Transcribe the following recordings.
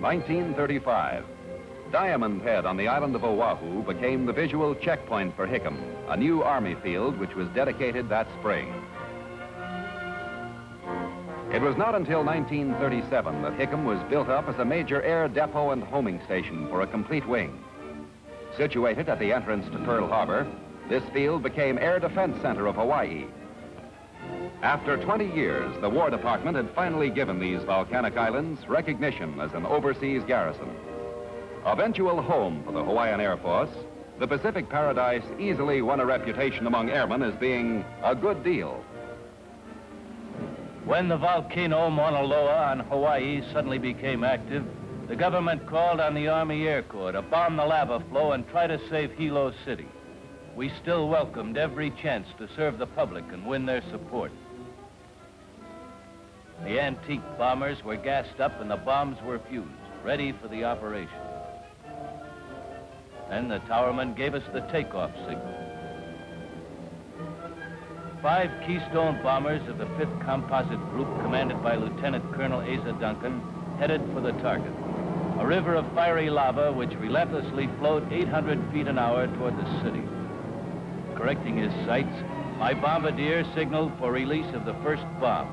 1935. Diamond Head on the island of Oahu became the visual checkpoint for Hickam, a new Army field which was dedicated that spring. It was not until 1937 that Hickam was built up as a major air depot and homing station for a complete wing. Situated at the entrance to Pearl Harbor, this field became Air Defense Center of Hawaii. After 20 years, the War Department had finally given these volcanic islands recognition as an overseas garrison. Eventual home for the Hawaiian Air Force, the Pacific Paradise easily won a reputation among airmen as being a good deal. When the volcano Mauna Loa on Hawaii suddenly became active, the government called on the Army Air Corps to bomb the lava flow and try to save Hilo City. We still welcomed every chance to serve the public and win their support. The antique bombers were gassed up and the bombs were fused, ready for the operation. Then the towerman gave us the takeoff signal. 5 Keystone bombers of the 5th Composite Group, commanded by Lieutenant Colonel Asa Duncan, headed for the target, a river of fiery lava which relentlessly flowed 800 feet an hour toward the city. Correcting his sights, my bombardier signaled for release of the first bomb.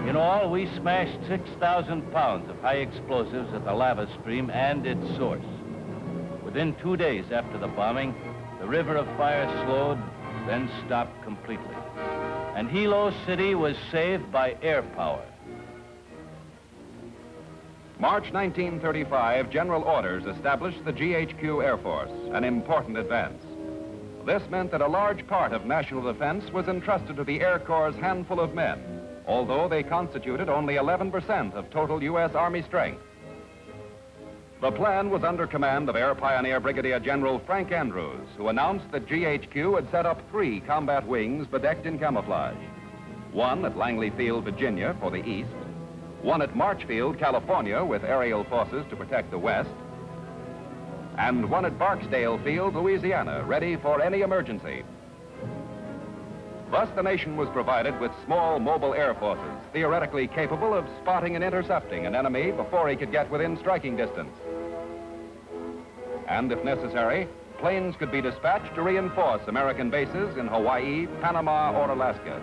In all, we smashed 6,000 pounds of high explosives at the lava stream and its source. Within 2 days after the bombing, the river of fire slowed, then stopped completely. And Hilo City was saved by air power. March 1935, General Orders established the GHQ Air Force, an important advance. This meant that a large part of national defense was entrusted to the Air Corps' handful of men, although they constituted only 11% of total U.S. Army strength. The plan was under command of Air Pioneer Brigadier General Frank Andrews, who announced that GHQ had set up 3 combat wings bedecked in camouflage. One at Langley Field, Virginia, for the east, one at Marchfield, California, with aerial forces to protect the west, and one at Barksdale Field, Louisiana, ready for any emergency. Thus, the nation was provided with small mobile air forces, theoretically capable of spotting and intercepting an enemy before he could get within striking distance. And if necessary, planes could be dispatched to reinforce American bases in Hawaii, Panama, or Alaska.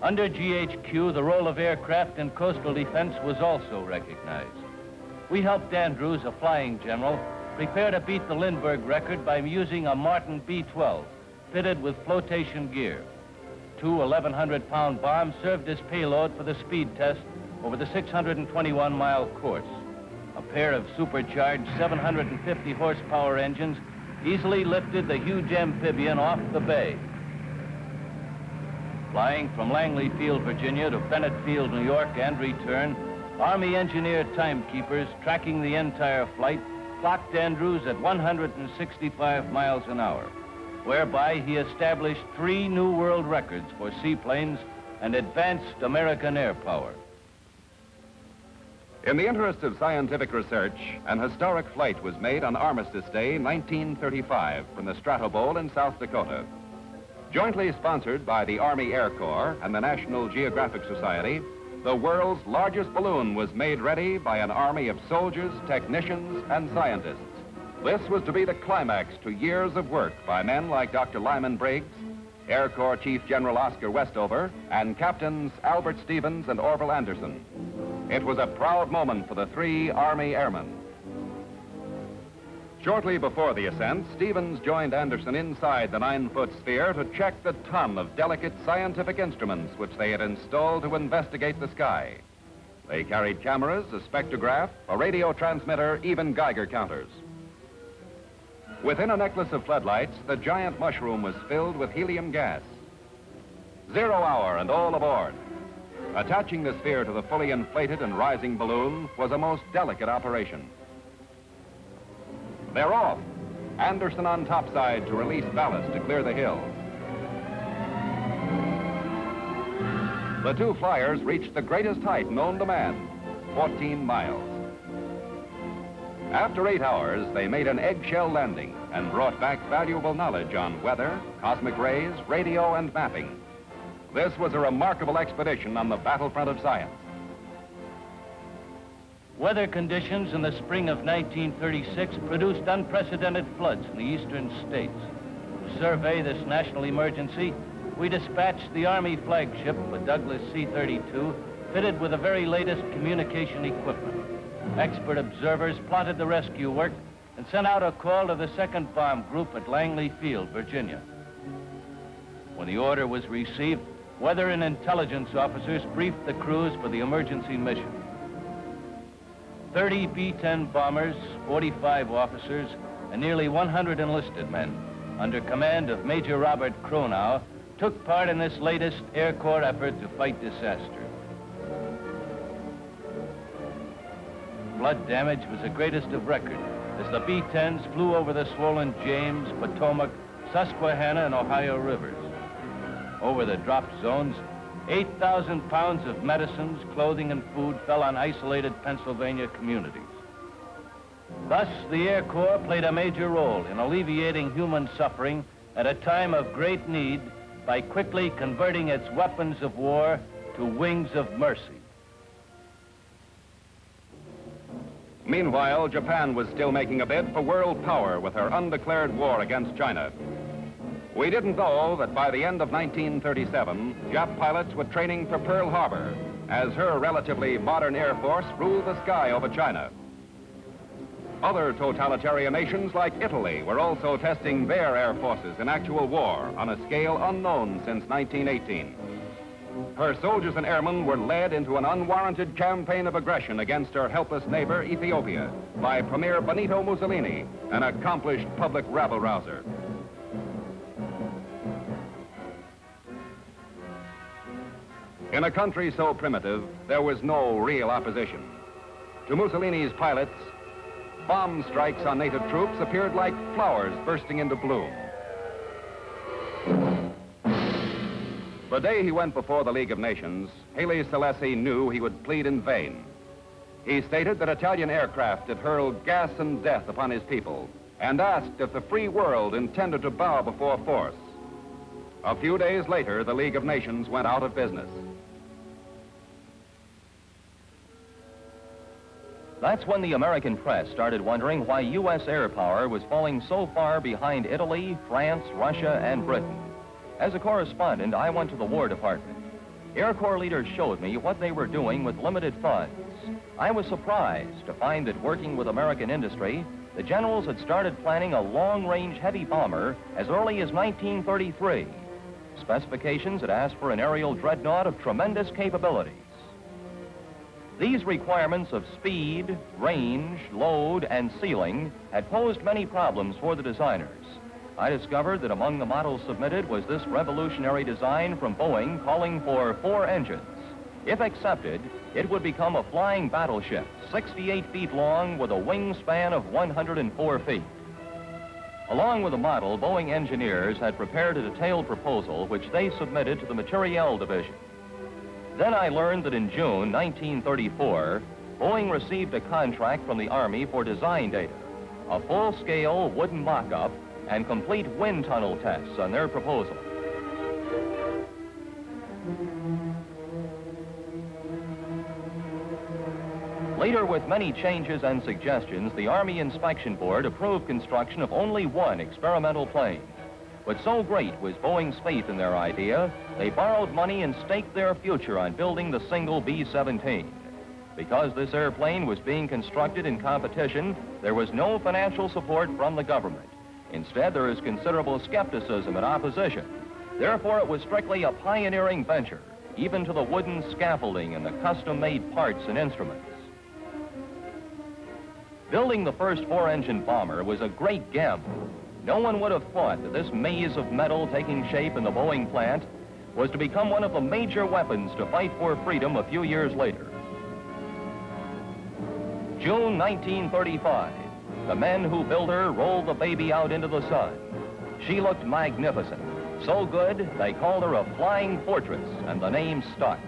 Under GHQ, the role of aircraft in coastal defense was also recognized. We helped Andrews, a flying general, prepare to beat the Lindbergh record by using a Martin B-12, fitted with flotation gear. 2 1,100-pound bombs served as payload for the speed test over the 621-mile course. A pair of supercharged 750-horsepower engines easily lifted the huge amphibian off the bay. Flying from Langley Field, Virginia to Bennett Field, New York, and return, Army engineer timekeepers tracking the entire flight clocked Andrews at 165 miles an hour, whereby he established 3 new world records for seaplanes and advanced American air power. In the interest of scientific research, an historic flight was made on Armistice Day, 1935, from the Stratobowl in South Dakota. Jointly sponsored by the Army Air Corps and the National Geographic Society, the world's largest balloon was made ready by an army of soldiers, technicians, and scientists. This was to be the climax to years of work by men like Dr. Lyman Briggs, Air Corps Chief General Oscar Westover, and Captains Albert Stevens and Orville Anderson. It was a proud moment for the 3 Army airmen. Shortly before the ascent, Stevens joined Anderson inside the 9-foot sphere to check the ton of delicate scientific instruments which they had installed to investigate the sky. They carried cameras, a spectrograph, a radio transmitter, even Geiger counters. Within a necklace of floodlights, the giant mushroom was filled with helium gas. 0 hour and all aboard. Attaching the sphere to the fully inflated and rising balloon was a most delicate operation. They're off. Anderson on topside to release ballast to clear the hill. The 2 flyers reached the greatest height known to man, 14 miles. After 8 hours, they made an eggshell landing and brought back valuable knowledge on weather, cosmic rays, radio, and mapping. This was a remarkable expedition on the battlefront of science. Weather conditions in the spring of 1936 produced unprecedented floods in the eastern states. To survey this national emergency, we dispatched the Army flagship, a Douglas C-32, fitted with the very latest communication equipment. Expert observers plotted the rescue work and sent out a call to the 2nd Bomb Group at Langley Field, Virginia. When the order was received, weather and intelligence officers briefed the crews for the emergency mission. 30 B-10 bombers, 45 officers, and nearly 100 enlisted men, under command of Major Robert Cronau, took part in this latest Air Corps effort to fight disaster. Flood damage was the greatest of record, as the B-10s flew over the swollen James, Potomac, Susquehanna, and Ohio rivers. Over the drop zones, 8,000 pounds of medicines, clothing, and food fell on isolated Pennsylvania communities. Thus, the Air Corps played a major role in alleviating human suffering at a time of great need by quickly converting its weapons of war to wings of mercy. Meanwhile, Japan was still making a bid for world power with her undeclared war against China. We didn't know that by the end of 1937, Jap pilots were training for Pearl Harbor as her relatively modern Air Force ruled the sky over China. Other totalitarian nations like Italy were also testing their air forces in actual war on a scale unknown since 1918. Her soldiers and airmen were led into an unwarranted campaign of aggression against her helpless neighbor, Ethiopia, by Premier Benito Mussolini, an accomplished public rabble-rouser. In a country so primitive, there was no real opposition. To Mussolini's pilots, bomb strikes on native troops appeared like flowers bursting into bloom. The day he went before the League of Nations, Haile Selassie knew he would plead in vain. He stated that Italian aircraft had hurled gas and death upon his people and asked if the free world intended to bow before force. A few days later, the League of Nations went out of business. That's when the American press started wondering why U.S. air power was falling so far behind Italy, France, Russia, and Britain. As a correspondent, I went to the War Department. Air Corps leaders showed me what they were doing with limited funds. I was surprised to find that working with American industry, the generals had started planning a long-range heavy bomber as early as 1933. Specifications had asked for an aerial dreadnought of tremendous capabilities. These requirements of speed, range, load, and ceiling had posed many problems for the designers. I discovered that among the models submitted was this revolutionary design from Boeing calling for 4 engines. If accepted, it would become a flying battleship, 68 feet long with a wingspan of 104 feet. Along with the model, Boeing engineers had prepared a detailed proposal which they submitted to the Materiel Division. Then I learned that in June 1934, Boeing received a contract from the Army for design data, a full-scale wooden mock-up, and complete wind tunnel tests on their proposal. Later, with many changes and suggestions, the Army Inspection Board approved construction of only 1 experimental plane. But so great was Boeing's faith in their idea, they borrowed money and staked their future on building the single B-17. Because this airplane was being constructed in competition, there was no financial support from the government. Instead, there is considerable skepticism and opposition. Therefore, it was strictly a pioneering venture, even to the wooden scaffolding and the custom-made parts and instruments. Building the first 4-engine bomber was a great gamble. No one would have thought that this maze of metal taking shape in the Boeing plant was to become one of the major weapons to fight for freedom a few years later. June 1935, the men who built her rolled the baby out into the sun. She looked magnificent, so good they called her a flying fortress, and the name stuck.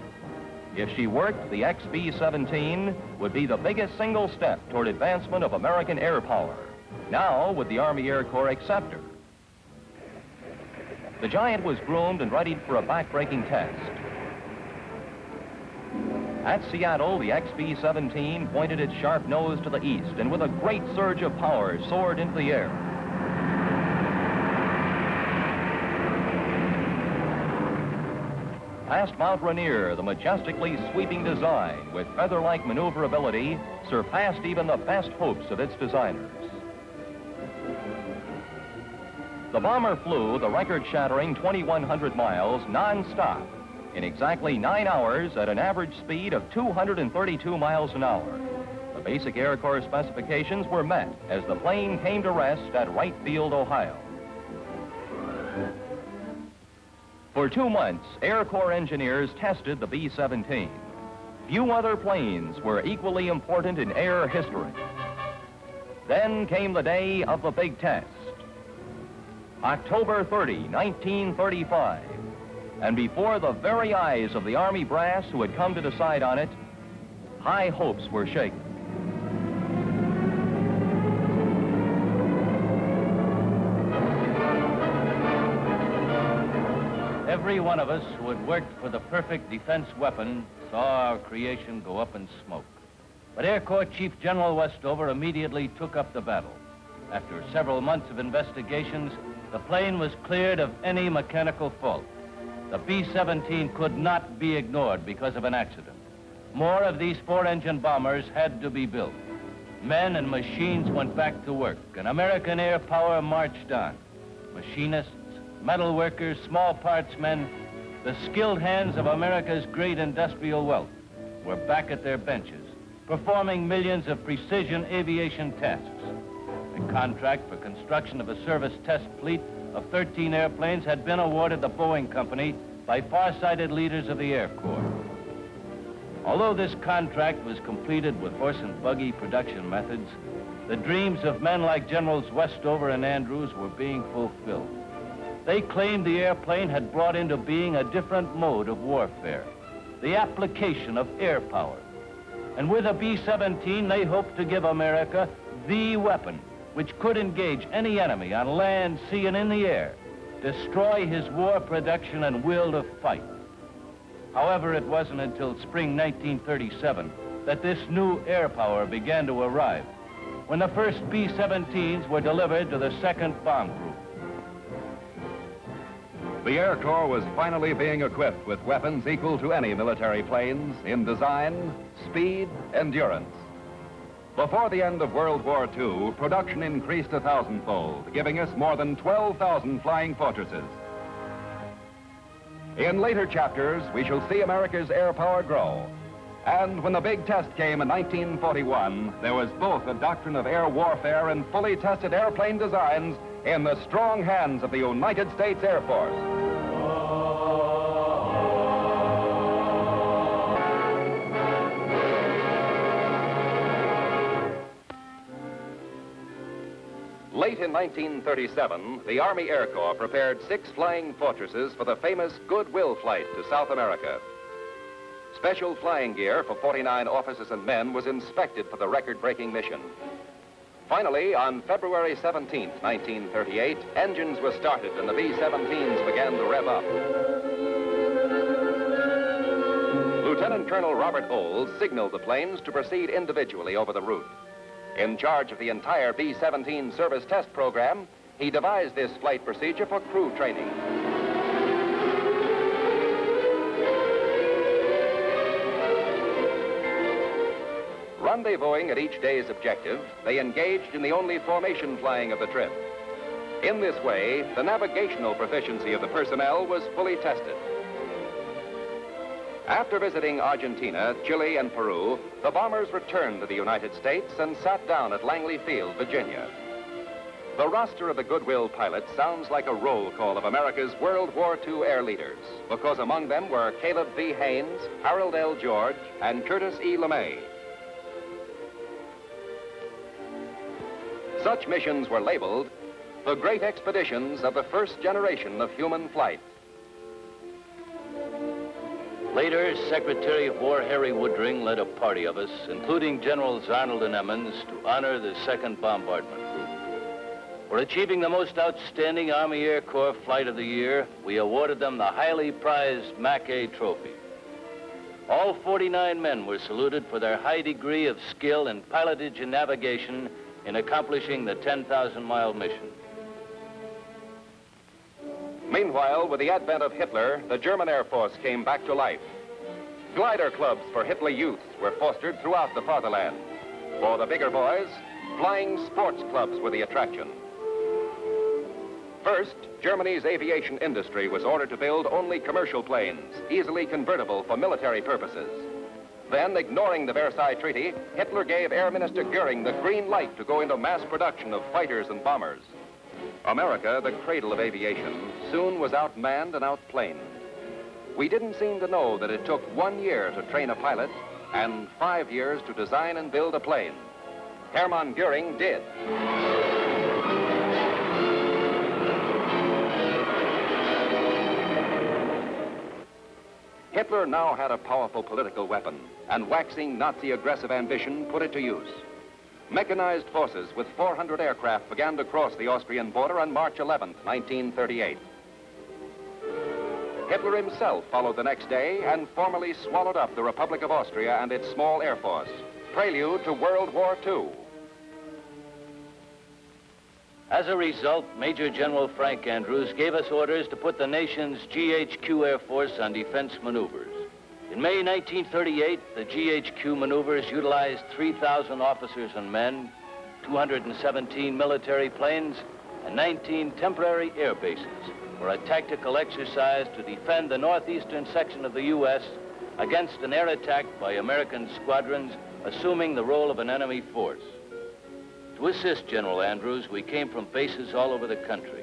If she worked, the XB-17 would be the biggest single step toward advancement of American air power. Now, would the Army Air Corps accept her? The Giant was groomed and readied for a backbreaking test. At Seattle, the XB-17 pointed its sharp nose to the east and with a great surge of power soared into the air. Past Mount Rainier, the majestically sweeping design with feather-like maneuverability surpassed even the best hopes of its designers. The bomber flew the record-shattering 2,100 miles non-stop in exactly 9 hours at an average speed of 232 miles an hour. The basic Air Corps specifications were met as the plane came to rest at Wright Field, Ohio. For 2 months, Air Corps engineers tested the B-17. Few other planes were equally important in air history. Then came the day of the big test. October 30, 1935. And before the very eyes of the Army brass who had come to decide on it, high hopes were shaken. Every one of us who had worked for the perfect defense weapon saw our creation go up in smoke. But Air Corps Chief General Westover immediately took up the battle. After several months of investigations, the plane was cleared of any mechanical fault. The B-17 could not be ignored because of an accident. More of these 4-engine bombers had to be built. Men and machines went back to work, and American air power marched on. Machinists, metal workers, small parts men, the skilled hands of America's great industrial wealth were back at their benches, performing millions of precision aviation tasks. The contract for construction of a service test fleet of 13 airplanes had been awarded the Boeing Company by far-sighted leaders of the Air Corps. Although this contract was completed with horse and buggy production methods, the dreams of men like Generals Westover and Andrews were being fulfilled. They claimed the airplane had brought into being a different mode of warfare, the application of air power. And with a B-17, they hoped to give America the weapon which could engage any enemy on land, sea, and in the air, destroy his war production and will to fight. However, it wasn't until spring 1937 that this new air power began to arrive, when the first B-17s were delivered to the 2nd Bomb Group. The Air Corps was finally being equipped with weapons equal to any military planes in design, speed, endurance. Before the end of World War II, production increased 1,000-fold, giving us more than 12,000 flying fortresses. In later chapters, we shall see America's air power grow. And when the big test came in 1941, there was both a doctrine of air warfare and fully tested airplane designs in the strong hands of the United States Air Force. Late in 1937, the Army Air Corps prepared 6 flying fortresses for the famous Goodwill flight to South America. Special flying gear for 49 officers and men was inspected for the record-breaking mission. Finally, on February 17, 1938, engines were started and the B-17s began to rev up. Lieutenant Colonel Robert Olds signaled the planes to proceed individually over the route. In charge of the entire B-17 service test program, he devised this flight procedure for crew training. Rendezvousing at each day's objective, they engaged in the only formation flying of the trip. In this way, the navigational proficiency of the personnel was fully tested. After visiting Argentina, Chile, and Peru, the bombers returned to the United States and sat down at Langley Field, Virginia. The roster of the Goodwill pilots sounds like a roll call of America's World War II air leaders, because among them were Caleb V. Haynes, Harold L. George, and Curtis E. LeMay. Such missions were labeled the great expeditions of the first generation of human flight. Later, Secretary of War Harry Woodring led a party of us, including Generals Arnold and Emmons, to honor the 2nd Bombardment Group. For achieving the most outstanding Army Air Corps Flight of the Year, we awarded them the highly prized Mackay Trophy. All 49 men were saluted for their high degree of skill in pilotage and navigation in accomplishing the 10,000-mile mission. Meanwhile, with the advent of Hitler, the German Air Force came back to life. Glider clubs for Hitler youths were fostered throughout the fatherland. For the bigger boys, flying sports clubs were the attraction. First, Germany's aviation industry was ordered to build only commercial planes, easily convertible for military purposes. Then, ignoring the Versailles Treaty, Hitler gave Air Minister Goering the green light to go into mass production of fighters and bombers. America, the cradle of aviation, soon was outmanned and outplaned. We didn't seem to know that it took 1 year to train a pilot and 5 years to design and build a plane. Hermann Goering did. Hitler now had a powerful political weapon, and waxing Nazi aggressive ambition put it to use. Mechanized forces with 400 aircraft began to cross the Austrian border on March 11, 1938. Hitler himself followed the next day and formally swallowed up the Republic of Austria and its small air force, prelude to World War II. As a result, Major General Frank Andrews gave us orders to put the nation's GHQ Air Force on defense maneuvers. In May 1938, the GHQ maneuvers utilized 3,000 officers and men, 217 military planes, and 19 temporary air bases for a tactical exercise to defend the northeastern section of the U.S. against an air attack by American squadrons assuming the role of an enemy force. To assist General Andrews, we came from bases all over the country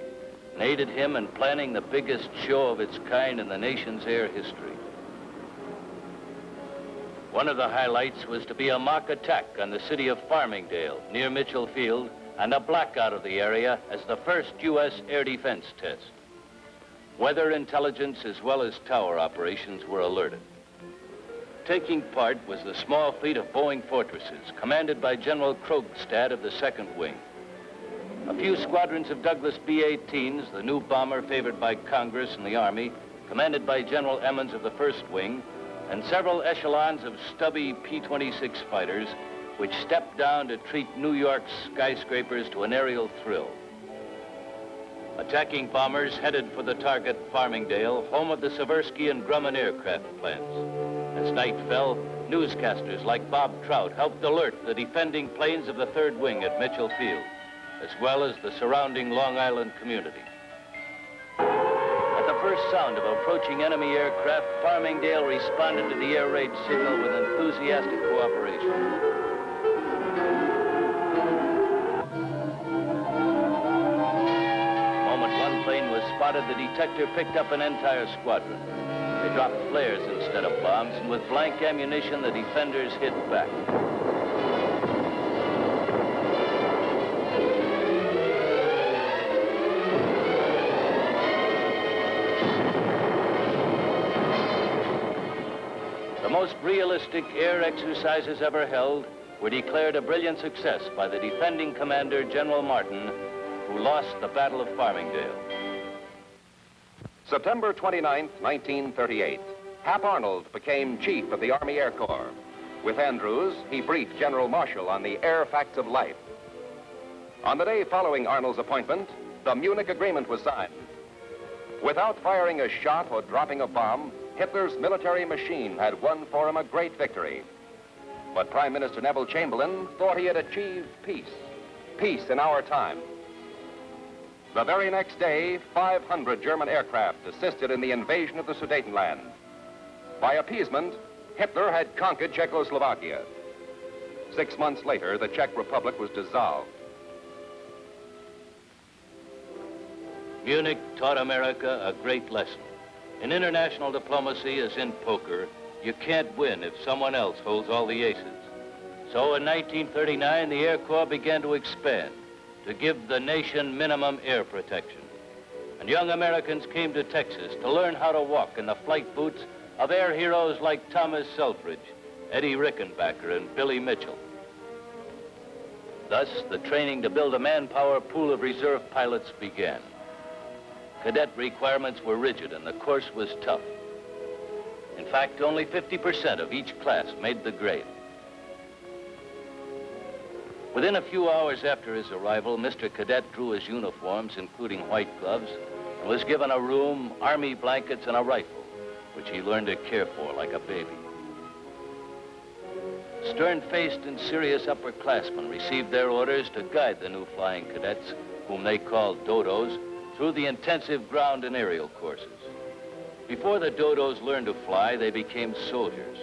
and aided him in planning the biggest show of its kind in the nation's air history. One of the highlights was to be a mock attack on the city of Farmingdale near Mitchell Field and a blackout of the area as the first U.S. air defense test. Weather intelligence as well as tower operations were alerted. Taking part was the small fleet of Boeing Fortresses, commanded by General Krogstad of the 2nd Wing. A few squadrons of Douglas B-18s, the new bomber favored by Congress and the Army, commanded by General Emmons of the 1st Wing, and several echelons of stubby P-26 fighters, which stepped down to treat New York's skyscrapers to an aerial thrill. Attacking bombers headed for the target, Farmingdale, home of the Seversky and Grumman aircraft plants. As night fell, newscasters like Bob Trout helped alert the defending planes of the 3rd Wing at Mitchell Field, as well as the surrounding Long Island community. At the first sound of approaching enemy aircraft, Farmingdale responded to the air raid signal with enthusiastic cooperation. Spotted, the detector picked up an entire squadron. They dropped flares instead of bombs, and with blank ammunition, the defenders hit back. The most realistic air exercises ever held were declared a brilliant success by the defending commander, General Martin, who lost the Battle of Farmingdale. September 29, 1938, Hap Arnold became Chief of the Army Air Corps. With Andrews, he briefed General Marshall on the air facts of life. On the day following Arnold's appointment, the Munich Agreement was signed. Without firing a shot or dropping a bomb, Hitler's military machine had won for him a great victory. But Prime Minister Neville Chamberlain thought he had achieved peace. Peace in our time. The very next day, 500 German aircraft assisted in the invasion of the Sudetenland. By appeasement, Hitler had conquered Czechoslovakia. 6 months later, the Czech Republic was dissolved. Munich taught America a great lesson. In international diplomacy, as in poker, you can't win if someone else holds all the aces. So in 1939, the Air Corps began to expand, to give the nation minimum air protection. And young Americans came to Texas to learn how to walk in the flight boots of air heroes like Thomas Selfridge, Eddie Rickenbacker, and Billy Mitchell. Thus, the training to build a manpower pool of reserve pilots began. Cadet requirements were rigid and the course was tough. In fact, only 50% of each class made the grade. Within a few hours after his arrival, Mr. Cadet drew his uniforms, including white gloves, and was given a room, army blankets, and a rifle, which he learned to care for like a baby. Stern-faced and serious upperclassmen received their orders to guide the new flying cadets, whom they called dodos, through the intensive ground and aerial courses. Before the dodos learned to fly, they became soldiers.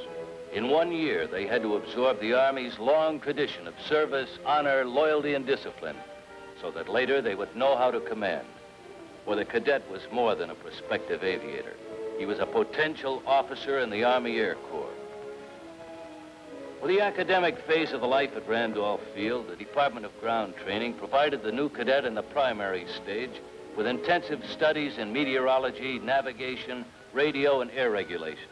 In 1 year, they had to absorb the Army's long tradition of service, honor, loyalty, and discipline, so that later they would know how to command. For the cadet was more than a prospective aviator. He was a potential officer in the Army Air Corps. For the academic phase of the life at Randolph Field, the Department of Ground Training provided the new cadet in the primary stage with intensive studies in meteorology, navigation, radio, and air regulations.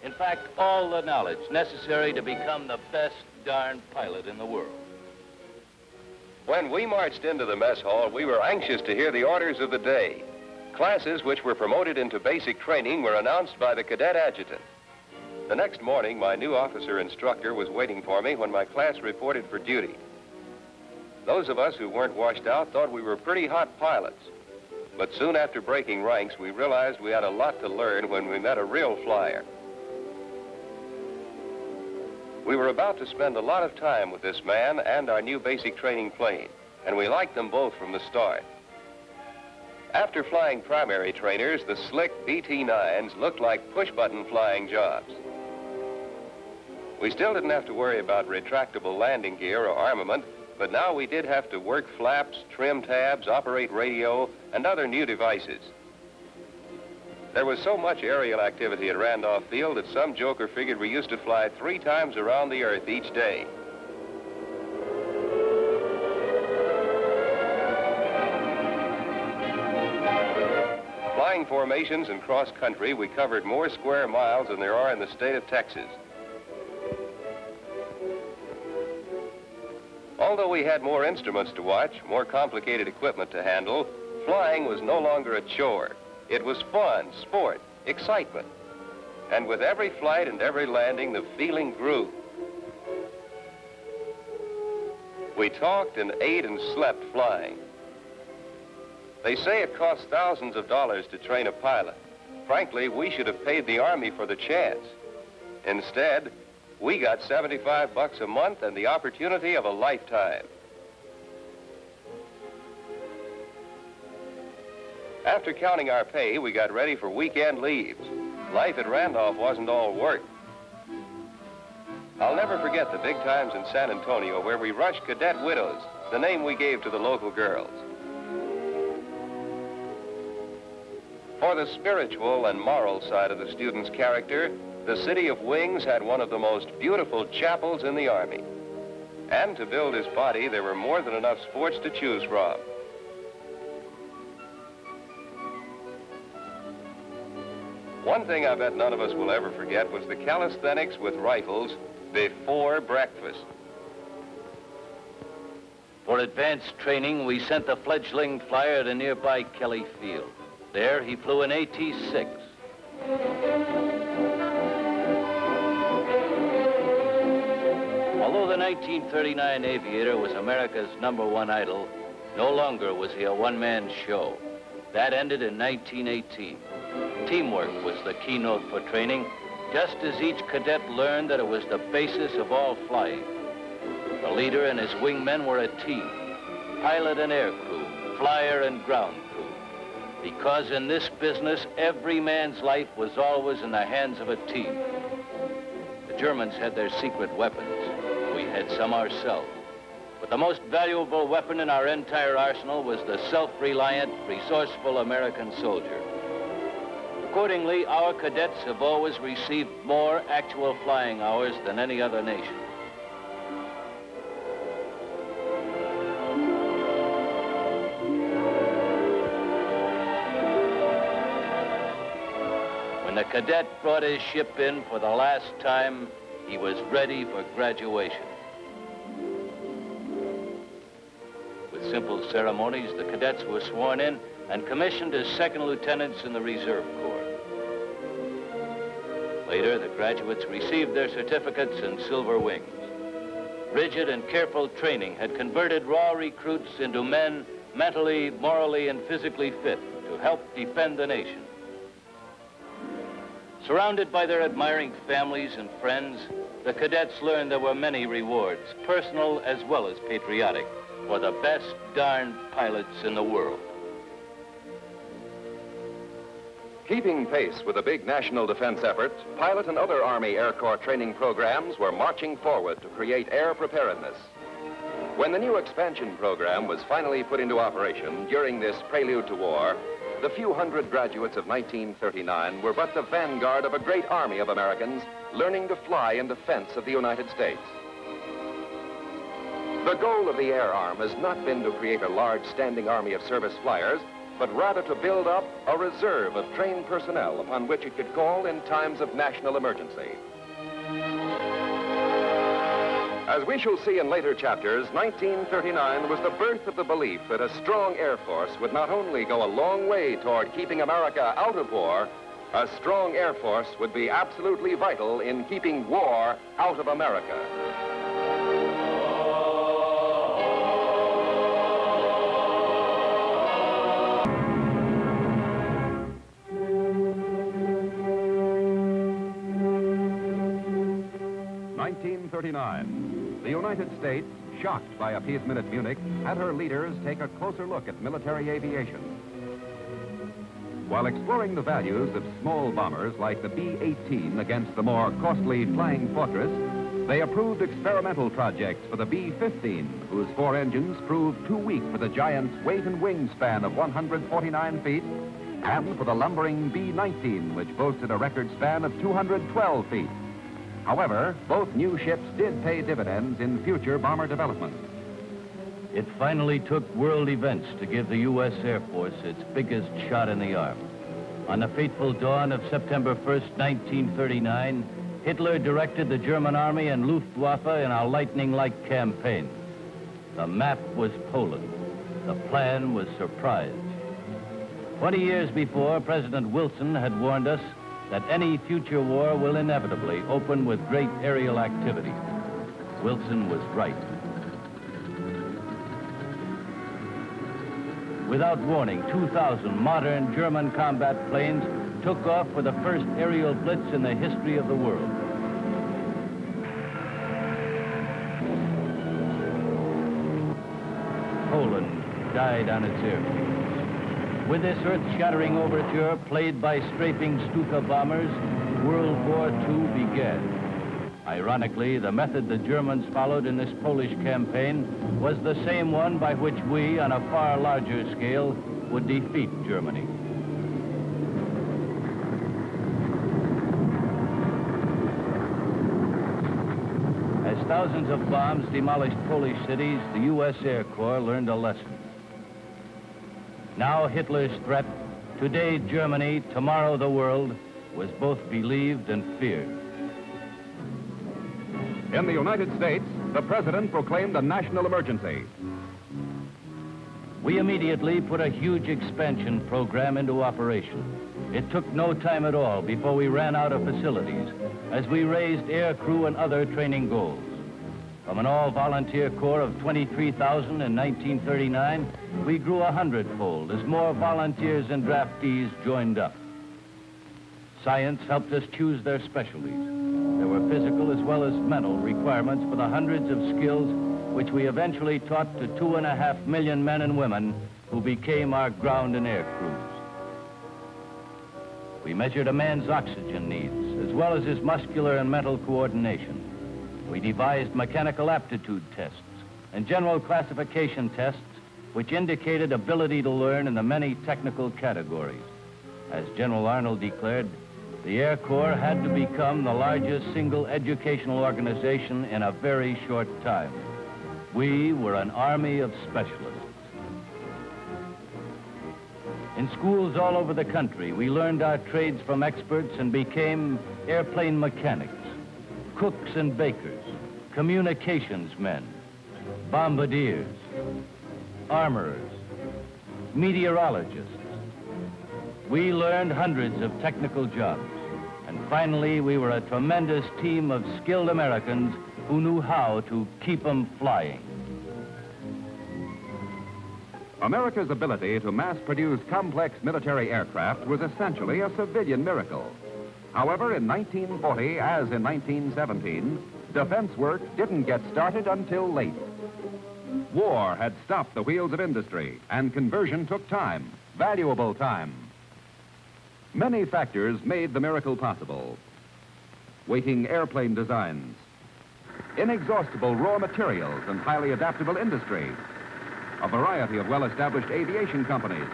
In fact, all the knowledge necessary to become the best darn pilot in the world. When we marched into the mess hall, we were anxious to hear the orders of the day. Classes which were promoted into basic training were announced by the cadet adjutant. The next morning, my new officer instructor was waiting for me when my class reported for duty. Those of us who weren't washed out thought we were pretty hot pilots. But soon after breaking ranks, we realized we had a lot to learn when we met a real flyer. We were about to spend a lot of time with this man and our new basic training plane, and we liked them both from the start. After flying primary trainers, the slick BT-9s looked like push-button flying jobs. We still didn't have to worry about retractable landing gear or armament, but now we did have to work flaps, trim tabs, operate radio, and other new devices. There was so much aerial activity at Randolph Field that some joker figured we used to fly 3 times around the Earth each day. Flying formations and cross-country, we covered more square miles than there are in the state of Texas. Although we had more instruments to watch, more complicated equipment to handle, flying was no longer a chore. It was fun, sport, excitement. And with every flight and every landing, the feeling grew. We talked and ate and slept flying. They say it costs thousands of dollars to train a pilot. Frankly, we should have paid the Army for the chance. Instead, we got $75 a month and the opportunity of a lifetime. After counting our pay, we got ready for weekend leaves. Life at Randolph wasn't all work. I'll never forget the big times in San Antonio where we rushed cadet widows, the name we gave to the local girls. For the spiritual and moral side of the student's character, the City of Wings had one of the most beautiful chapels in the Army. And to build his body, there were more than enough sports to choose from. One thing I bet none of us will ever forget was the calisthenics with rifles before breakfast. For advanced training, we sent the fledgling flyer to nearby Kelly Field. There, he flew an AT-6. Although the 1939 aviator was America's #1 idol, no longer was he a one-man show. That ended in 1918. Teamwork was the keynote for training, just as each cadet learned that it was the basis of all flying. The leader and his wingmen were a team, pilot and air crew, flyer and ground crew. Because in this business, every man's life was always in the hands of a team. The Germans had their secret weapons. We had some ourselves. But the most valuable weapon in our entire arsenal was the self-reliant, resourceful American soldier. Accordingly, our cadets have always received more actual flying hours than any other nation. When the cadet brought his ship in for the last time, he was ready for graduation. simple ceremonies, the cadets were sworn in and commissioned as second lieutenants in the Reserve Corps. Later, the graduates received their certificates and silver wings. Rigid and careful training had converted raw recruits into men mentally, morally, and physically fit to help defend the nation. Surrounded by their admiring families and friends, the cadets learned there were many rewards, personal as well as patriotic, for the best darn pilots in the world. Keeping pace with the big national defense effort, pilot and other Army Air Corps training programs were marching forward to create air preparedness. When the new expansion program was finally put into operation during this prelude to war, the few hundred graduates of 1939 were but the vanguard of a great army of Americans learning to fly in defense of the United States. The goal of the Air Arm has not been to create a large standing army of service flyers, but rather to build up a reserve of trained personnel upon which it could call in times of national emergency. As we shall see in later chapters, 1939 was the birth of the belief that a strong Air Force would not only go a long way toward keeping America out of war, a strong Air Force would be absolutely vital in keeping war out of America. The United States, shocked by appeasement at Munich, had her leaders take a closer look at military aviation. While exploring the values of small bombers like the B-18 against the more costly Flying Fortress, they approved experimental projects for the B-15, whose 4 engines proved too weak for the giant's weight and wingspan of 149 feet, and for the lumbering B-19, which boasted a record span of 212 feet. However, both new ships did pay dividends in future bomber development. It finally took world events to give the U.S. Air Force its biggest shot in the arm. On the fateful dawn of September 1st, 1939, Hitler directed the German army and Luftwaffe in a lightning-like campaign. The map was Poland. The plan was surprise. 20 years before, President Wilson had warned us that any future war will inevitably open with great aerial activity. Wilson was right. Without warning, 2,000 modern German combat planes took off for the first aerial blitz in the history of the world. Poland died on its airfield. With this earth-shattering overture played by strafing Stuka bombers, World War II began. Ironically, the method the Germans followed in this Polish campaign was the same one by which we, on a far larger scale, would defeat Germany. As thousands of bombs demolished Polish cities, the U.S. Air Corps learned a lesson. Now Hitler's threat, today Germany, tomorrow the world, was both believed and feared. In the United States, the president proclaimed a national emergency. We immediately put a huge expansion program into operation. It took no time at all before we ran out of facilities as we raised air crew and other training goals. From an all-volunteer corps of 23,000 in 1939, we grew 100-fold as more volunteers and draftees joined up. Science helped us choose their specialties. There were physical as well as mental requirements for the hundreds of skills which we eventually taught to 2.5 million men and women who became our ground and air crews. We measured a man's oxygen needs as well as his muscular and mental coordination. We devised mechanical aptitude tests and general classification tests which indicated ability to learn in the many technical categories. As General Arnold declared, the Air Corps had to become the largest single educational organization in a very short time. We were an army of specialists. In schools all over the country, we learned our trades from experts and became airplane mechanics, cooks and bakers, communications men, bombardiers, armorers, meteorologists. We learned hundreds of technical jobs. And finally, we were a tremendous team of skilled Americans who knew how to keep them flying. America's ability to mass-produce complex military aircraft was essentially a civilian miracle. However, in 1940, as in 1917, defense work didn't get started until late. War had stopped the wheels of industry, and conversion took time, valuable time. Many factors made the miracle possible. Waiting airplane designs, inexhaustible raw materials and highly adaptable industry, a variety of well-established aviation companies,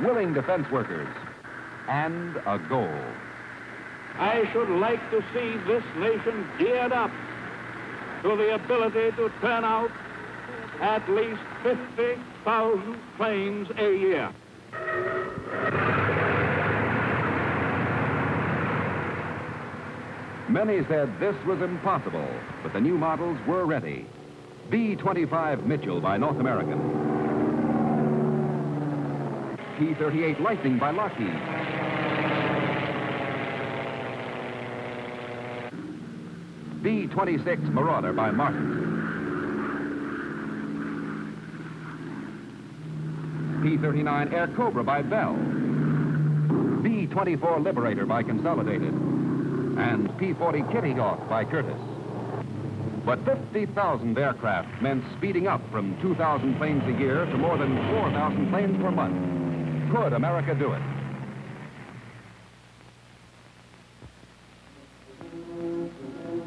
willing defense workers, and a goal. I should like to see this nation geared up to the ability to turn out at least 50,000 planes a year. Many said this was impossible, but the new models were ready. B-25 Mitchell by North American. P-38 Lightning by Lockheed. B-26 Marauder by Martin. P-39 Air Cobra by Bell. B-24 Liberator by Consolidated. And P-40 Kitty Hawk by Curtiss. But 50,000 aircraft meant speeding up from 2,000 planes a year to more than 4,000 planes per month. Could America do it?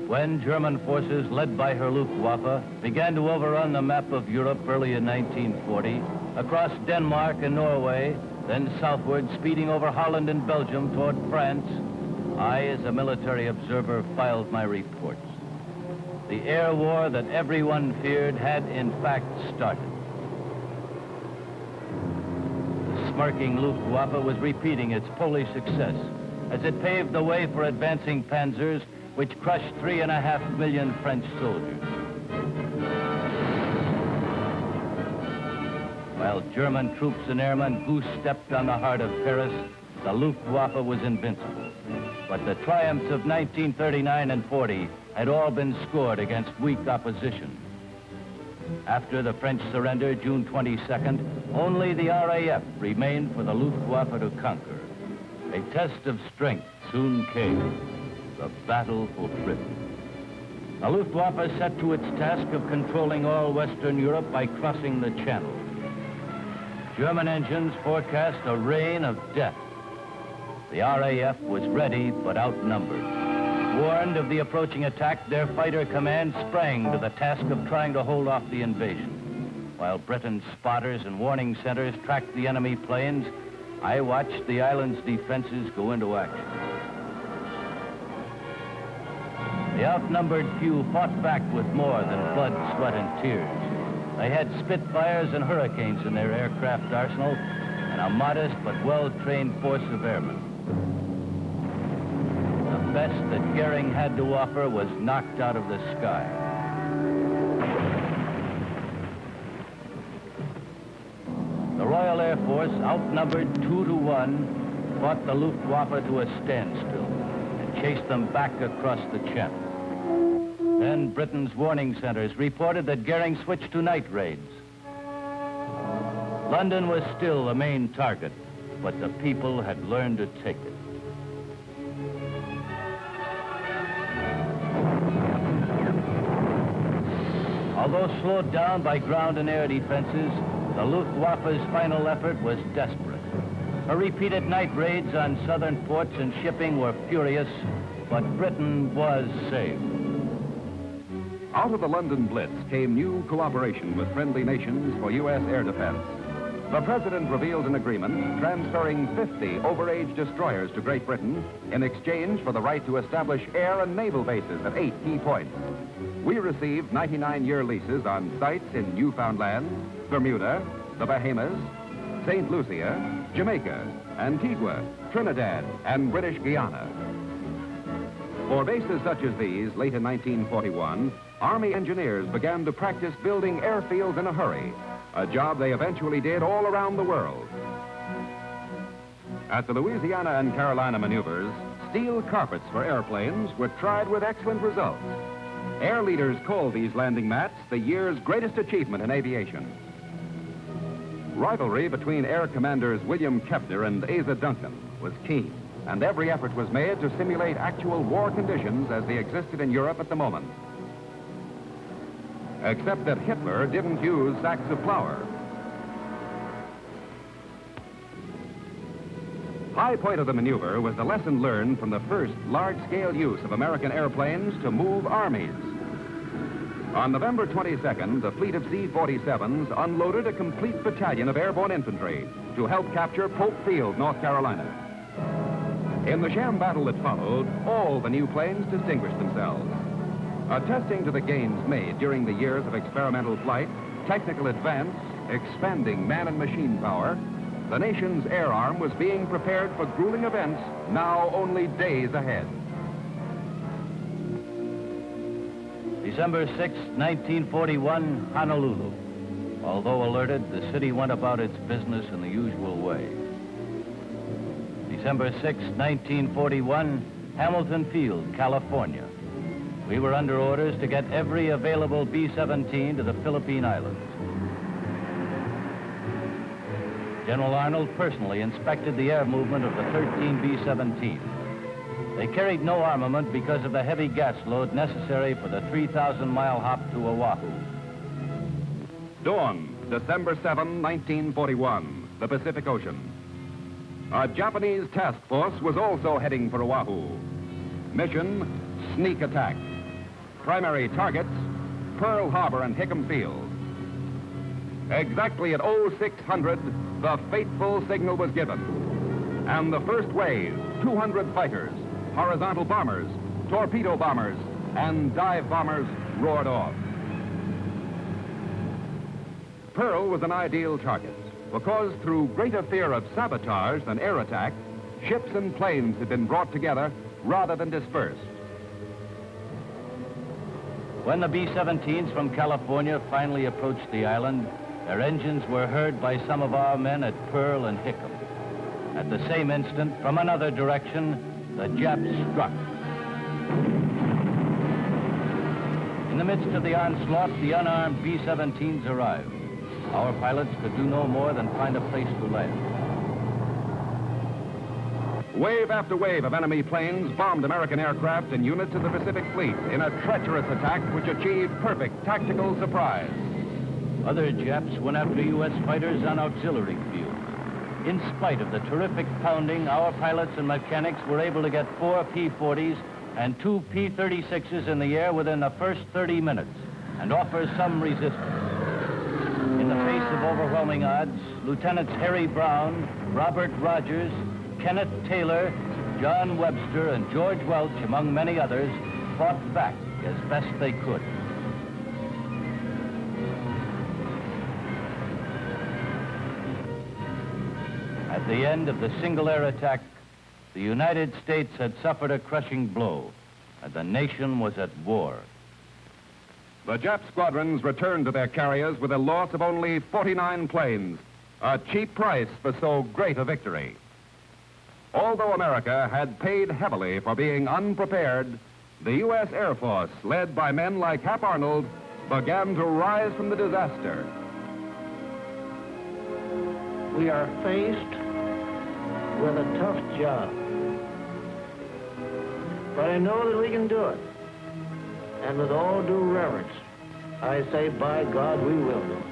When German forces, led by her Luftwaffe, began to overrun the map of Europe early in 1940, across Denmark and Norway, then southward, speeding over Holland and Belgium toward France, I, as a military observer, filed my reports. The air war that everyone feared had, in fact, started. The smirking Luftwaffe was repeating its Polish success as it paved the way for advancing panzers which crushed 3.5 million French soldiers. While German troops and airmen goose-stepped on the heart of Paris, the Luftwaffe was invincible. But the triumphs of 1939 and 40 had all been scored against weak opposition. After the French surrender, June 22nd, only the RAF remained for the Luftwaffe to conquer. A test of strength soon came, the battle for Britain. The Luftwaffe set to its task of controlling all Western Europe by crossing the Channel. German engines forecast a rain of death. The RAF was ready but outnumbered. Warned of the approaching attack, their fighter command sprang to the task of trying to hold off the invasion. While Britain's spotters and warning centers tracked the enemy planes, I watched the island's defenses go into action. The outnumbered few fought back with more than blood, sweat, and tears. They had Spitfires and Hurricanes in their aircraft arsenal and a modest but well-trained force of airmen. The best that Goering had to offer was knocked out of the sky. The Royal Air Force, outnumbered 2-1, fought the Luftwaffe to a standstill and chased them back across the Channel. Then Britain's warning centers reported that Goering switched to night raids. London was still the main target, but the people had learned to take it. Although slowed down by ground and air defenses, the Luftwaffe's final effort was desperate. Her repeated night raids on southern ports and shipping were furious, but Britain was saved. Out of the London Blitz came new cooperation with friendly nations for U.S. air defense. The President revealed an agreement transferring 50 overage destroyers to Great Britain in exchange for the right to establish air and naval bases at 8 key points. We received 99-year leases on sites in Newfoundland, Bermuda, the Bahamas, St. Lucia, Jamaica, Antigua, Trinidad, and British Guiana. For bases such as these, late in 1941, Army engineers began to practice building airfields in a hurry, a job they eventually did all around the world. At the Louisiana and Carolina maneuvers, steel carpets for airplanes were tried with excellent results. Air leaders call these landing mats the year's greatest achievement in aviation. Rivalry between Air Commanders William Kepner and Asa Duncan was keen, and every effort was made to simulate actual war conditions as they existed in Europe at the moment. Except that Hitler didn't use sacks of flour. High point of the maneuver was the lesson learned from the first large-scale use of American airplanes to move armies. On November 22nd, the fleet of C-47s unloaded a complete battalion of airborne infantry to help capture Pope Field, North Carolina. In the sham battle that followed, all the new planes distinguished themselves. Attesting to the gains made during the years of experimental flight, technical advance, expanding man and machine power, the nation's air arm was being prepared for grueling events now only days ahead. December 6, 1941, Honolulu. Although alerted, the city went about its business in the usual way. December 6, 1941, Hamilton Field, California. We were under orders to get every available B-17 to the Philippine Islands. General Arnold personally inspected the air movement of the 13 B-17. They carried no armament because of the heavy gas load necessary for the 3,000-mile hop to Oahu. Dawn, December 7, 1941, the Pacific Ocean. A Japanese task force was also heading for Oahu. Mission, sneak attack. Primary targets, Pearl Harbor and Hickam Field. Exactly at 0600, the fateful signal was given. And the first wave, 200 fighters, horizontal bombers, torpedo bombers, and dive bombers roared off. Pearl was an ideal target because through greater fear of sabotage than air attack, ships and planes had been brought together rather than dispersed. When the B-17s from California finally approached the island, their engines were heard by some of our men at Pearl and Hickam. At the same instant, from another direction, the Japs struck. In the midst of the onslaught, the unarmed B-17s arrived. Our pilots could do no more than find a place to land. Wave after wave of enemy planes bombed American aircraft and units of the Pacific Fleet in a treacherous attack which achieved perfect tactical surprise. Other Japs went after U.S. fighters on auxiliary fields. In spite of the terrific pounding, our pilots and mechanics were able to get 4 P-40s and 2 P-36s in the air within the first 30 minutes and offer some resistance. In the face of overwhelming odds, Lieutenants Harry Brown, Robert Rogers, Kenneth Taylor, John Webster, and George Welch, among many others, fought back as best they could. At the end of the single air attack, the United States had suffered a crushing blow, and the nation was at war. The Jap squadrons returned to their carriers with a loss of only 49 planes, a cheap price for so great a victory. Although America had paid heavily for being unprepared, the U.S. Air Force, led by men like Hap Arnold, began to rise from the disaster. We are faced with a tough job, but I know that we can do it. And with all due reverence, I say, by God, we will do it.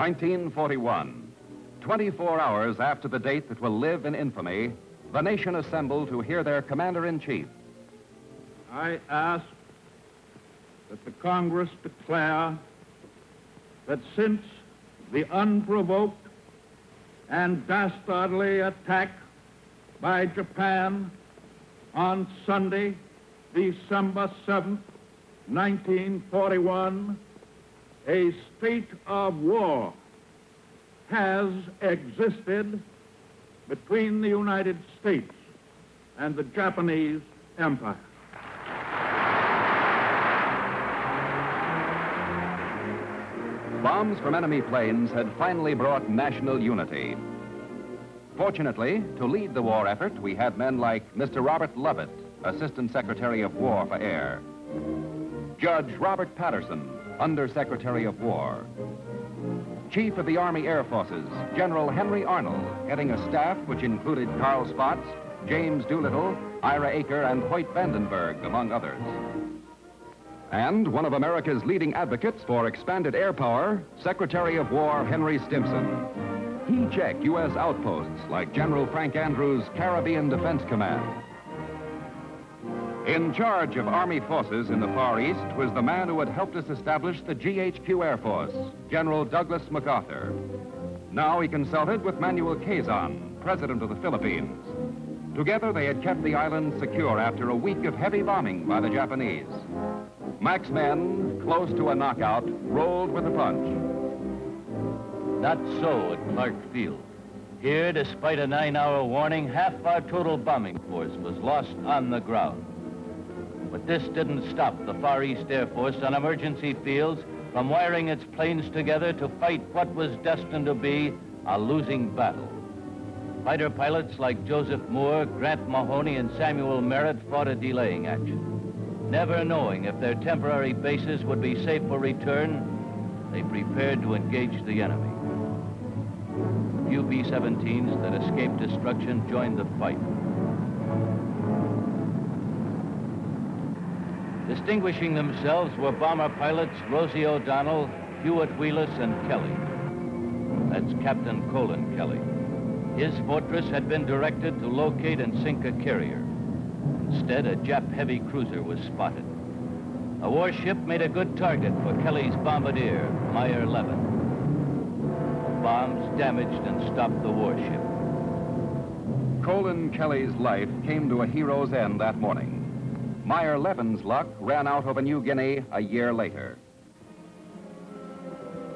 (1941), 24 hours after the date that will live in infamy, the nation assembled to hear their commander-in-chief. I ask that the Congress declare that since the unprovoked and dastardly attack by Japan on Sunday, December 7th, 1941, a state of war has existed between the United States and the Japanese Empire. Bombs from enemy planes had finally brought national unity. Fortunately, to lead the war effort, we had men like Mr. Robert Lovett, Assistant Secretary of War for Air, Judge Robert Patterson, Under-Secretary of War, Chief of the Army Air Forces, General Henry Arnold, heading a staff which included Carl Spaatz, James Doolittle, Ira Aker, and Hoyt Vandenberg, among others. And one of America's leading advocates for expanded air power, Secretary of War Henry Stimson. He checked U.S. outposts like General Frank Andrews' Caribbean Defense Command. In charge of Army forces in the Far East was the man who had helped us establish the GHQ Air Force, General Douglas MacArthur. Now he consulted with Manuel Quezon, President of the Philippines. Together they had kept the island secure after a week of heavy bombing by the Japanese. Mac's men, close to a knockout, rolled with a punch. Not so at Clark Field. Here, despite a 9-hour warning, half our total bombing force was lost on the ground. But this didn't stop the Far East Air Force on emergency fields from wiring its planes together to fight what was destined to be a losing battle. Fighter pilots like Joseph Moore, Grant Mahoney, and Samuel Merritt fought a delaying action. Never knowing if their temporary bases would be safe for return, they prepared to engage the enemy. Few B-17s that escaped destruction joined the fight. Distinguishing themselves were bomber pilots Rosie O'Donnell, Hewitt Wheelis, and Kelly. That's Captain Colin Kelly. His fortress had been directed to locate and sink a carrier. Instead, a Jap heavy cruiser was spotted. A warship made a good target for Kelly's bombardier, Meyer 11. Bombs damaged and stopped the warship. Colin Kelly's life came to a hero's end that morning. Meyer 11's luck ran out over New Guinea a year later.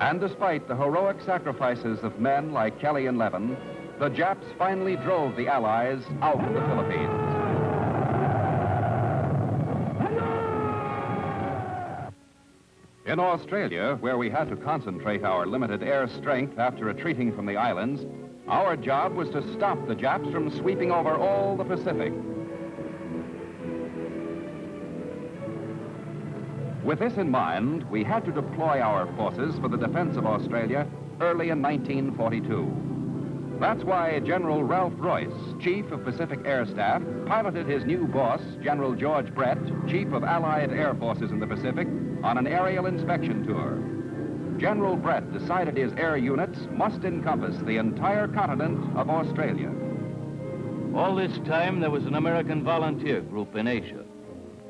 And despite the heroic sacrifices of men like Kelly and Levin, the Japs finally drove the Allies out of the Philippines. In Australia, where we had to concentrate our limited air strength after retreating from the islands, our job was to stop the Japs from sweeping over all the Pacific. With this in mind, we had to deploy our forces for the defense of Australia early in 1942. That's why General Ralph Royce, Chief of Pacific Air Staff, piloted his new boss, General George Brett, Chief of Allied Air Forces in the Pacific, on an aerial inspection tour. General Brett decided his air units must encompass the entire continent of Australia. All this time, there was an American volunteer group in Asia.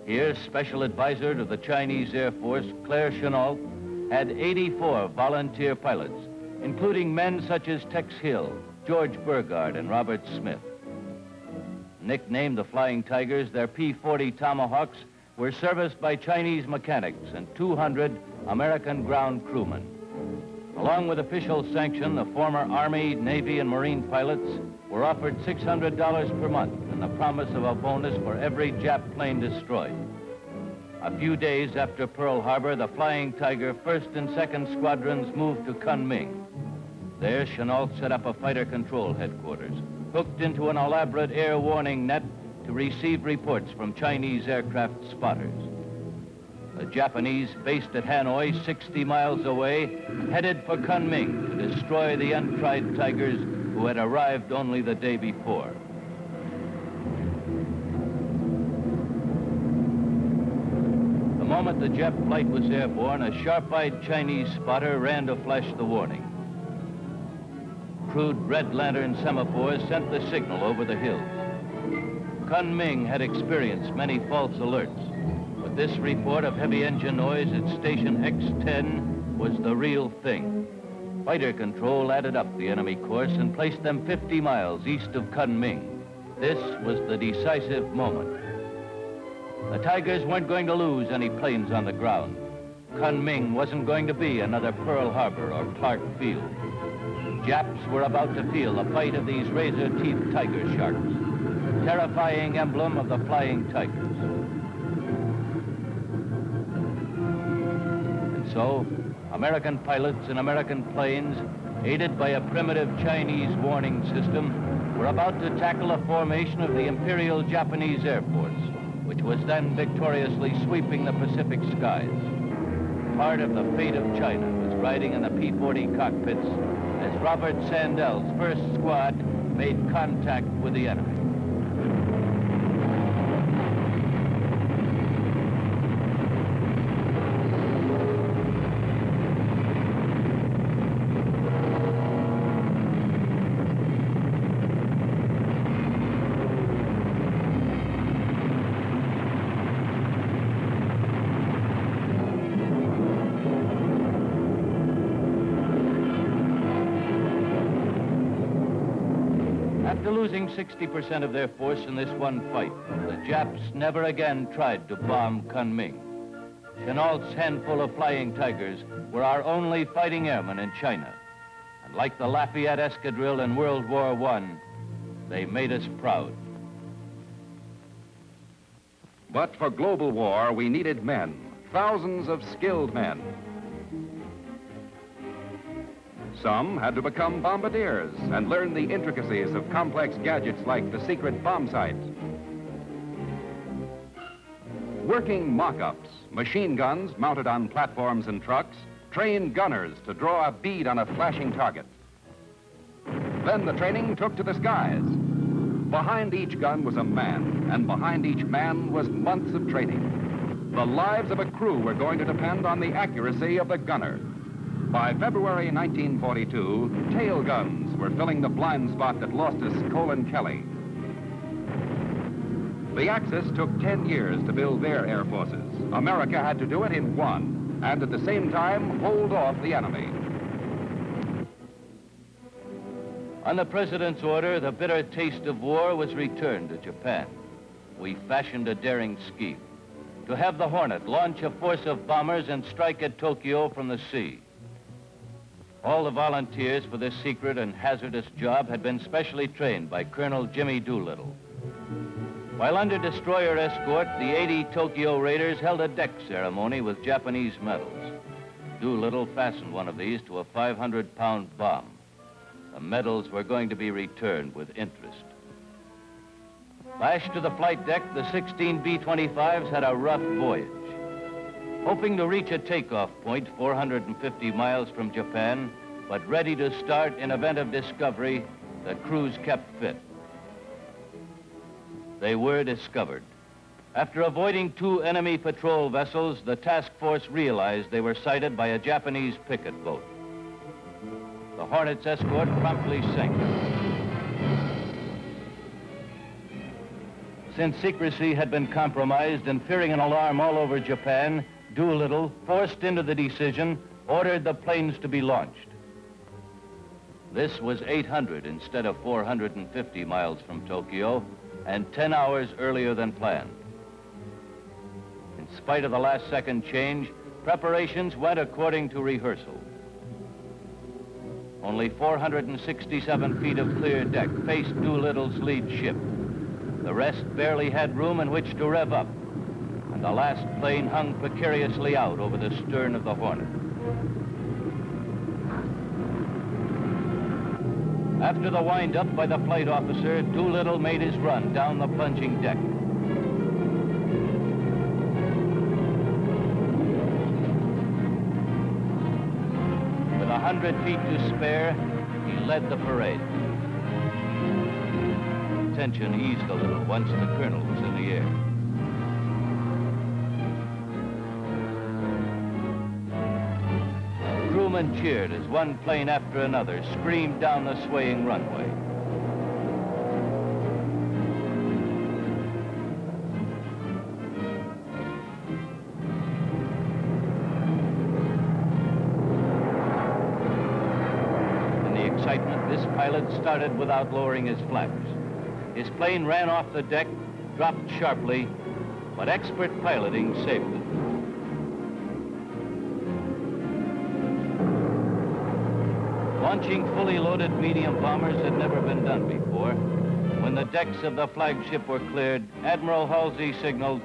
Here, Special Advisor to the Chinese Air Force, Claire Chennault, had 84 volunteer pilots, including men such as Tex Hill, George Burgard, and Robert Smith. Nicknamed the Flying Tigers, their P-40 Tomahawks were serviced by Chinese mechanics and 200 American ground crewmen. Along with official sanction, the former Army, Navy, and Marine pilots were offered $600 per month and the promise of a bonus for every Jap plane destroyed. A few days after Pearl Harbor, the Flying Tiger 1st and 2nd Squadrons moved to Kunming. There, Chennault set up a fighter control headquarters, hooked into an elaborate air warning net to receive reports from Chinese aircraft spotters. The Japanese, based at Hanoi, 60 miles away, headed for Kunming to destroy the untried Tigers who had arrived only the day before. The moment the Jap flight was airborne, a sharp-eyed Chinese spotter ran to flash the warning. Crude red lantern semaphores sent the signal over the hills. Kunming had experienced many false alerts, but this report of heavy engine noise at Station X-10 was the real thing. Fighter control added up the enemy course and placed them 50 miles east of Kunming. This was the decisive moment. The Tigers weren't going to lose any planes on the ground. Kunming wasn't going to be another Pearl Harbor or Clark Field. Japs were about to feel the bite of these razor-teethed tiger sharks, terrifying emblem of the flying tigers. And so, American pilots in American planes, aided by a primitive Chinese warning system, were about to tackle a formation of the Imperial Japanese Air Force, which was then victoriously sweeping the Pacific skies. Part of the fate of China was riding in the P-40 cockpits as Robert Sandel's first squad made contact with the enemy. After losing 60% of their force in this one fight, the Japs never again tried to bomb Kunming. Chennault's handful of flying tigers were our only fighting airmen in China. And like the Lafayette Escadrille in World War I, they made us proud. But for global war, we needed men, thousands of skilled men. Some had to become bombardiers and learn the intricacies of complex gadgets like the secret bomb sight. Working mock-ups, machine guns mounted on platforms and trucks, trained gunners to draw a bead on a flashing target. Then the training took to the skies. Behind each gun was a man, and behind each man was months of training. The lives of a crew were going to depend on the accuracy of the gunner. By February 1942, tail guns were filling the blind spot that lost us Colin Kelly. The Axis took 10 years to build their air forces. America had to do it in one, and at the same time, hold off the enemy. On the President's order, the bitter taste of war was returned to Japan. We fashioned a daring scheme to have the Hornet launch a force of bombers and strike at Tokyo from the sea. All the volunteers for this secret and hazardous job had been specially trained by Colonel Jimmy Doolittle. While under destroyer escort, the 80 Tokyo Raiders held a deck ceremony with Japanese medals. Doolittle fastened one of these to a 500-pound bomb. The medals were going to be returned with interest. Lashed to the flight deck, the 16 B-25s had a rough voyage. Hoping to reach a takeoff point 450 miles from Japan, but ready to start in event of discovery, the crews kept fit. They were discovered. After avoiding 2 enemy patrol vessels, the task force realized they were sighted by a Japanese picket boat. The Hornet's escort promptly sank. Since secrecy had been compromised and fearing an alarm all over Japan, Doolittle, forced into the decision, ordered the planes to be launched. This was 800 instead of 450 miles from Tokyo, and 10 hours earlier than planned. In spite of the last-second change, preparations went according to rehearsal. Only 467 feet of clear deck faced Doolittle's lead ship. The rest barely had room in which to rev up, and the last plane hung precariously out over the stern of the Hornet. After the wind-up by the flight officer, Doolittle made his run down the plunging deck. With 100 feet to spare, he led the parade. Tension eased a little once the colonel was in the air. Crewmen cheered as one plane after another screamed down the swaying runway. excitement, this pilot started without lowering his flaps. His plane ran off the deck, dropped sharply, but expert piloting saved it. Launching fully loaded medium bombers had never been done before. When the decks of the flagship were cleared, Admiral Halsey signaled,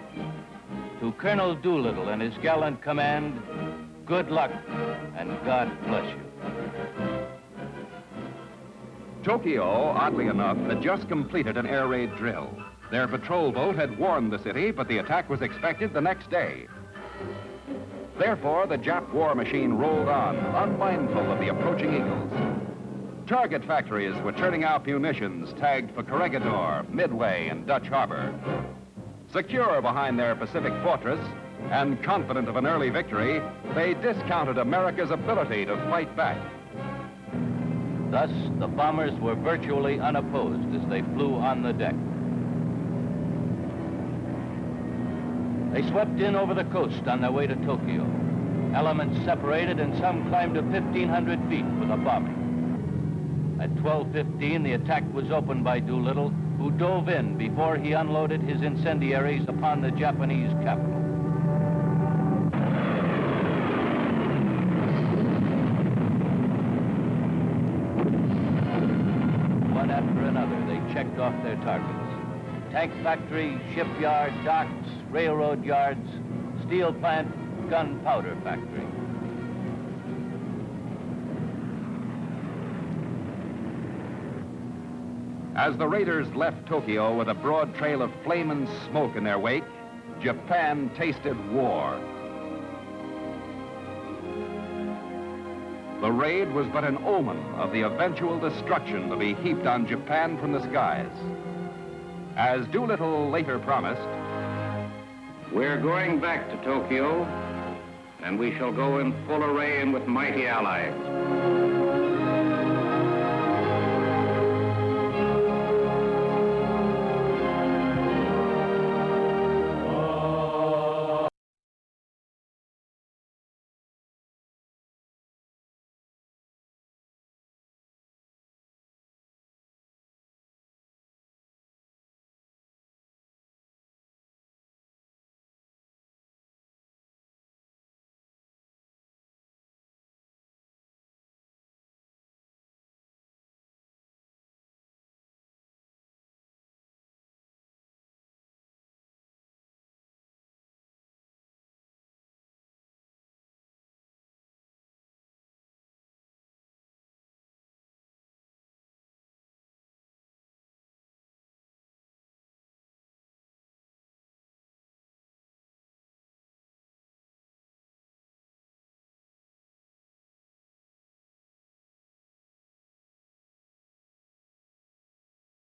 "To Colonel Doolittle and his gallant command, good luck and God bless you." Tokyo, oddly enough, had just completed an air raid drill. Their patrol boat had warned the city, but the attack was expected the next day. Therefore, the Jap war machine rolled on, unmindful of the approaching eagles. Target factories were turning out munitions tagged for Corregidor, Midway, and Dutch Harbor. Secure behind their Pacific fortress and confident of an early victory, they discounted America's ability to fight back. Thus, the bombers were virtually unopposed as they flew on the deck. They swept in over the coast on their way to Tokyo. Elements separated and some climbed to 1,500 feet for the bombing. At 12:15, the attack was opened by Doolittle, who dove in before he unloaded his incendiaries upon the Japanese capital. One after another, they checked off their targets. Tank factory, shipyard, docks, railroad yards, steel plant, gunpowder factory. As the raiders left Tokyo with a broad trail of flame and smoke in their wake, Japan tasted war. The raid was but an omen of the eventual destruction to be heaped on Japan from the skies. As Doolittle later promised, "We're going back to Tokyo, and we shall go in full array and with mighty allies.